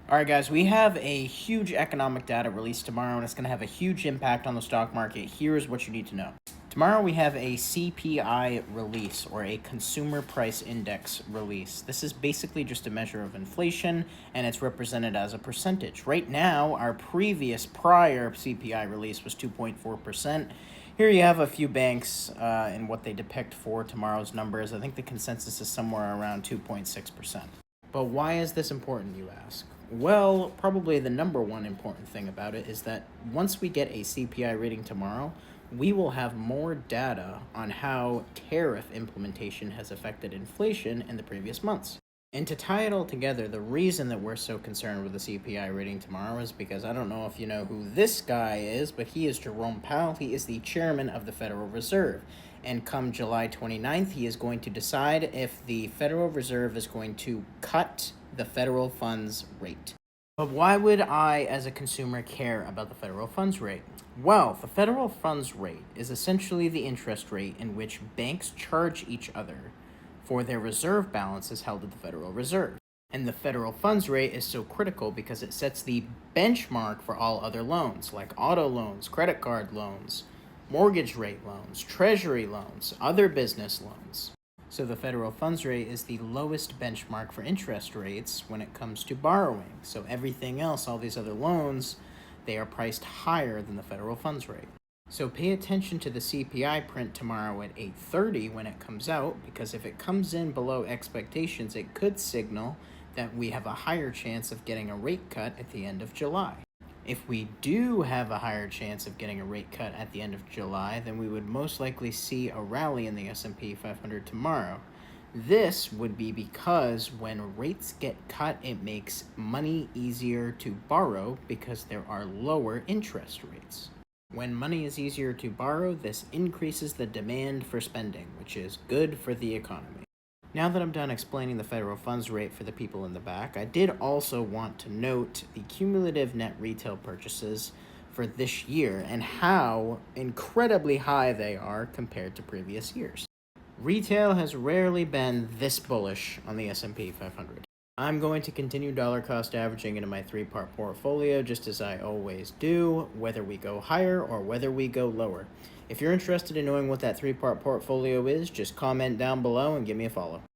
All right, guys, we have a huge economic data release tomorrow, and it's going to have a huge impact on the stock market. Here's what you need to know. Tomorrow, we have a CPI release, or a Consumer Price Index release. This is basically just a measure of inflation, and it's represented as a percentage. Right now, our prior CPI release was 2.4%. Here you have a few banks and what they depict for tomorrow's numbers. I think the consensus is somewhere around 2.6%. But why is this important, you ask? Well, probably the number one important thing about it is that once we get a CPI reading tomorrow, we will have more data on how tariff implementation has affected inflation in the previous months. And to tie it all together, the reason that we're so concerned with the CPI reading tomorrow is because I don't know if you know who this guy is, but he is Jerome Powell. He is the chairman of the Federal Reserve. And come July 29th, he is going to decide if the Federal Reserve is going to cut the federal funds rate. But why would I, as a consumer, care about the federal funds rate? Well, the federal funds rate is essentially the interest rate in which banks charge each other for their reserve balances held at the Federal Reserve. And the federal funds rate is so critical because it sets the benchmark for all other loans, like auto loans, credit card loans, mortgage rate loans, treasury loans, other business loans. So the federal funds rate is the lowest benchmark for interest rates when it comes to borrowing. So everything else, all these other loans, they are priced higher than the federal funds rate. So pay attention to the CPI print tomorrow at 8:30 when it comes out, because if it comes in below expectations, it could signal that we have a higher chance of getting a rate cut at the end of July. If we do have a higher chance of getting a rate cut at the end of July, then we would most likely see a rally in the S&P 500 tomorrow. This would be because when rates get cut, it makes money easier to borrow because there are lower interest rates. When money is easier to borrow, this increases the demand for spending, which is good for the economy. Now that I'm done explaining the federal funds rate for the people in the back, I did also want to note the cumulative net retail purchases for this year and how incredibly high they are compared to previous years. Retail has rarely been this bullish on the S&P 500. I'm going to continue dollar cost averaging into my three-part portfolio just as I always do, whether we go higher or whether we go lower. If you're interested in knowing what that three-part portfolio is, just comment down below and give me a follow.